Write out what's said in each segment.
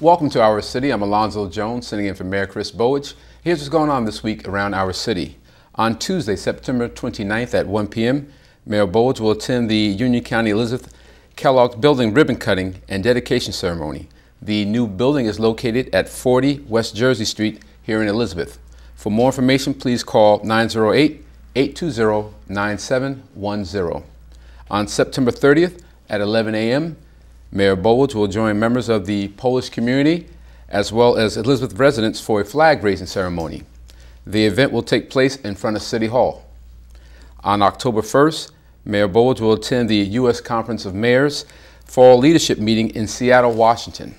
Welcome to our city. I'm Alonzo Jones, sitting in for Mayor Chris Bowich. Here's what's going on this week around our city. On Tuesday, September 29th at 1 p.m., Mayor Bowich will attend the Union County Elizabeth Kellogg Building ribbon cutting and dedication ceremony. The new building is located at 40 West Jersey Street here in Elizabeth. For more information, please call 908-820-9710. On September 30th at 11 a.m., Mayor Bowich will join members of the Polish community as well as Elizabeth residents for a flag-raising ceremony. The event will take place in front of City Hall. On October 1st, Mayor Bowich will attend the U.S. Conference of Mayors Fall Leadership Meeting in Seattle, Washington.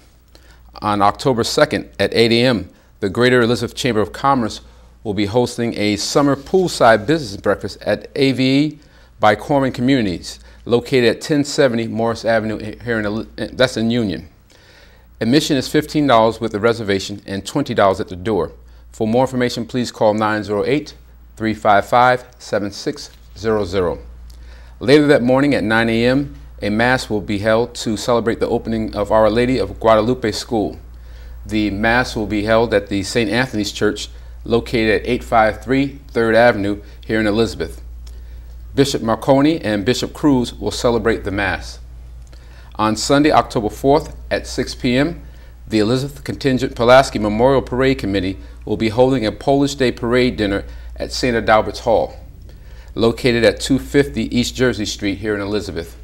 On October 2nd at 8 a.m., the Greater Elizabeth Chamber of Commerce will be hosting a summer poolside business breakfast at AVE by Corman Communities, located at 1070 Morris Avenue here that's in Union. Admission is $15 with a reservation and $20 at the door. For more information, please call 908-355-7600. Later that morning at 9 a.m., a Mass will be held to celebrate the opening of Our Lady of Guadalupe School. The Mass will be held at the St. Anthony's Church, located at 853 3rd Avenue here in Elizabeth. Bishop Marconi and Bishop Cruz will celebrate the Mass. On Sunday, October 4th at 6 p.m., the Elizabeth Contingent Pulaski Memorial Parade Committee will be holding a Polish Day Parade dinner at St. Adalbert's Hall, located at 250 East Jersey Street here in Elizabeth.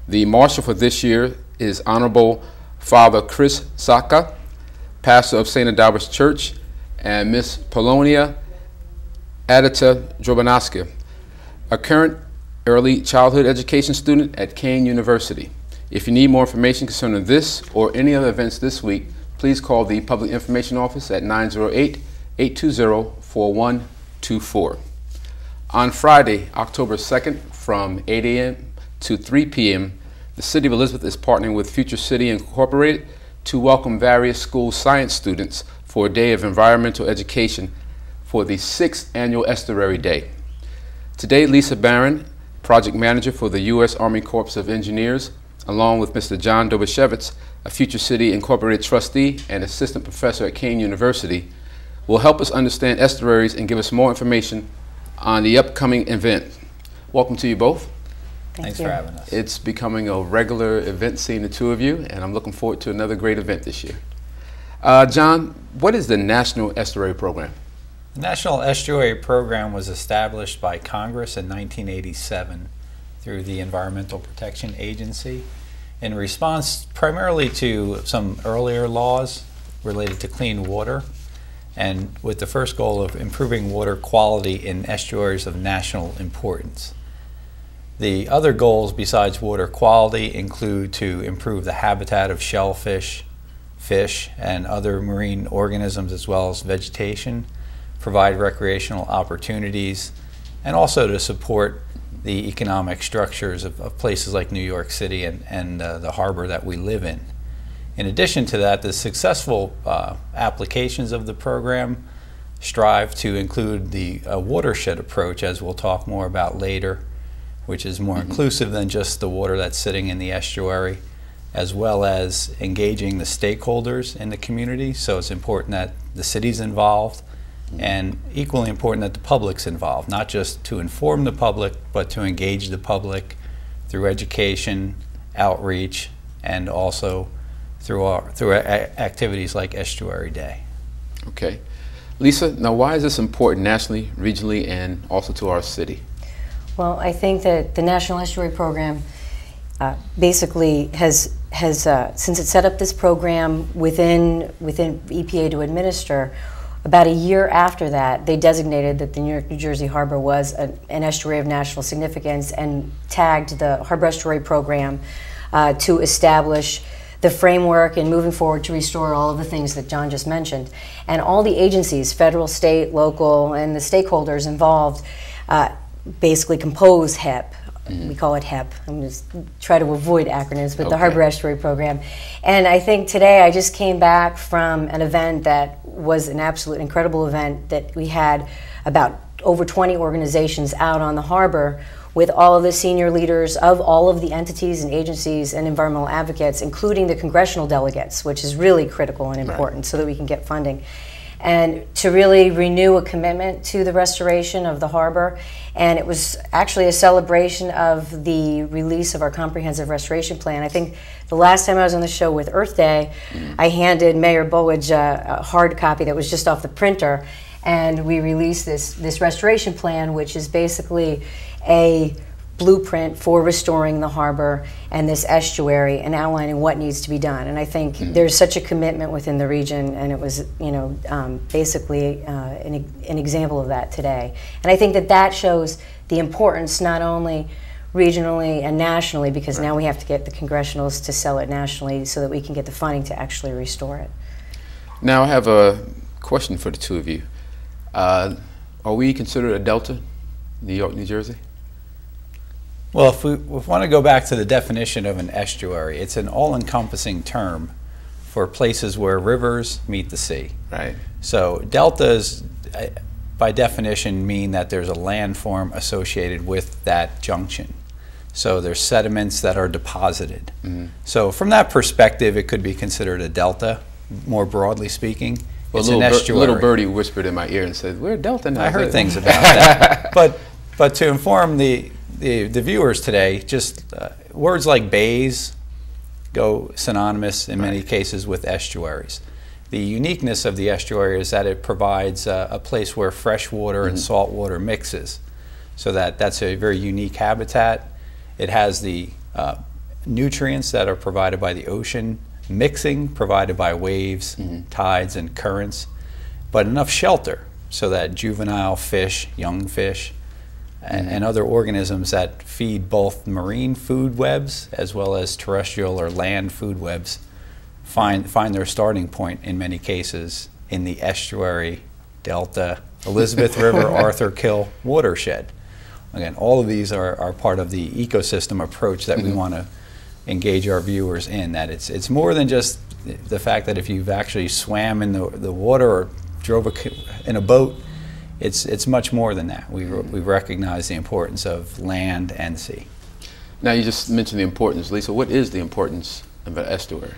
The marshal for this year is Honorable Father Chris Saka, pastor of St. Adalbert's Church, and Miss Polonia Adita Drobanaska, a current early childhood education student at Kane University. If you need more information concerning this or any other events this week, please call the Public Information Office at 908-820-4124. On Friday, October 2nd, from 8 a.m. to 3 p.m., the City of Elizabeth is partnering with Future City Incorporated to welcome various school science students for a day of environmental education for the 6th annual Estuary Day. Today, Lisa Barron, project manager for the U.S. Army Corps of Engineers, along with Mr. John Dobashevitz, a Future City Incorporated trustee and assistant professor at Kane University, will help us understand estuaries and give us more information on the upcoming event. Welcome to you both. Thanks for having us. It's becoming a regular event seeing the two of you, and I'm looking forward to another great event this year. John, what is the National Estuary Program? The National Estuary Program was established by Congress in 1987 through the Environmental Protection Agency in response primarily to some earlier laws related to clean water, and with the first goal of improving water quality in estuaries of national importance. The other goals besides water quality include to improve the habitat of shellfish, fish, and other marine organisms as well as vegetation, provide recreational opportunities, and also to support the economic structures of places like New York City and the harbor that we live in. In addition to that, the successful applications of the program strive to include the watershed approach, as we'll talk more about later, which is more inclusive than just the water that's sitting in the estuary, as well as engaging the stakeholders in the community. So it's important that the city's involved, and equally important that the public's involved, not just to inform the public, but to engage the public through education, outreach, and also through activities like Estuary Day. Okay. Lisa, now why is this important nationally, regionally, and also to our city? Well, I think that the National Estuary Program basically has since it set up this program within EPA to administer, about a year after that, they designated that the New York, New Jersey Harbor was an estuary of national significance and tagged the Harbor Estuary Program to establish the framework and moving forward to restore all of the things that John just mentioned. And all the agencies, federal, state, local, and the stakeholders involved basically compose HEP. We call it HEP. I'm just try to avoid acronyms, but the Harbor Estuary Program. And I think today I just came back from an event that was an absolute incredible event that we had about over 20 organizations out on the harbor with all of the senior leaders of all of the entities and agencies and environmental advocates, including the congressional delegates, which is really critical and important so that we can get funding. And to really renew a commitment to the restoration of the harbor. And it was actually a celebration of the release of our comprehensive restoration plan. I think the last time I was on the show with Earth Day, I handed Mayor Bulledge a hard copy that was just off the printer, and we released this restoration plan, which is basically a blueprint for restoring the harbor and this estuary and outlining what needs to be done. And I think there's such a commitment within the region, and it was, basically an example of that today. And I think that shows the importance not only regionally and nationally, because now we have to get the congressionals to sell it nationally so that we can get the funding to actually restore it. Now I have a question for the two of you. Are we considered a delta, New York, New Jersey? Well, if we want to go back to the definition of an estuary, it's an all-encompassing term for places where rivers meet the sea. Right. So deltas, by definition, mean that there's a landform associated with that junction. So there's sediments that are deposited. So from that perspective, it could be considered a delta, more broadly speaking. Well, it's an estuary. Little birdie whispered in my ear and said, "We're a delta now." I heard things about that. But to inform the viewers today, just words like bays go synonymous in many cases with estuaries. The uniqueness of the estuary is that it provides a place where fresh water and salt water mixes. So that's a very unique habitat. It has the nutrients that are provided by the ocean, mixing provided by waves, tides, and currents, but enough shelter so that juvenile fish, young fish, and other organisms that feed both marine food webs as well as terrestrial or land food webs find their starting point in many cases in the estuary, delta, Elizabeth River, Arthur Kill watershed. Again, all of these are part of the ecosystem approach that we want to engage our viewers in, that it's more than just the fact that if you've actually swam in the water or drove in a boat. It's much more than that. We recognize the importance of land and sea. Now you just mentioned the importance, Lisa. What is the importance of an estuary?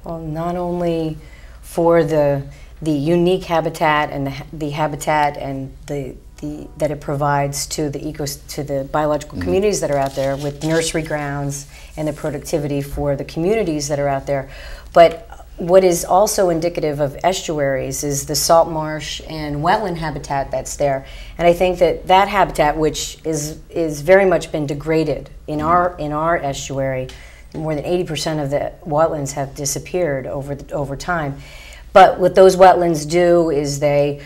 Well, not only for the unique habitat and the habitat and that it provides to the biological communities that are out there with nursery grounds and the productivity for the communities that are out there, but what is also indicative of estuaries is the salt marsh and wetland habitat that's there. And I think that habitat, which is very much been degraded in our estuary, more than 80% of the wetlands have disappeared over time. But what those wetlands do is they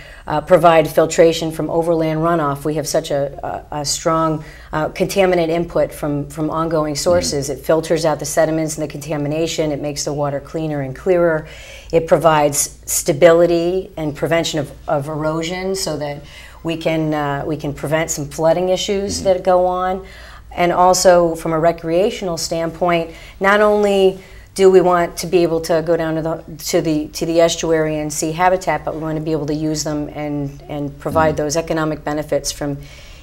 provide filtration from overland runoff. We have such a strong contaminant input from ongoing sources. It filters out the sediments and the contamination. It makes the water cleaner and clearer. It provides stability and prevention of erosion so that we can prevent some flooding issues that go on. And also from a recreational standpoint, not only do we want to be able to go down to the estuary and see habitat, but we want to be able to use them and provide those economic benefits from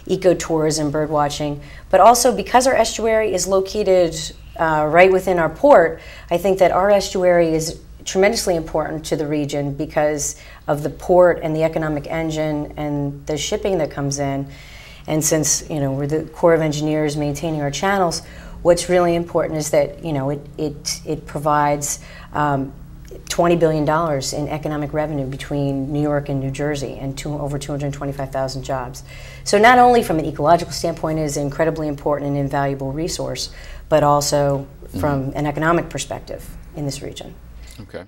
ecotourism, bird watching. But also because our estuary is located right within our port, I think that our estuary is tremendously important to the region because of the port and the economic engine and the shipping that comes in. And since we're the Corps of Engineers maintaining our channels, what's really important is that it provides $20 billion in economic revenue between New York and New Jersey and over 225,000 jobs. So not only from an ecological standpoint is an incredibly important and invaluable resource, but also from an economic perspective in this region. Okay.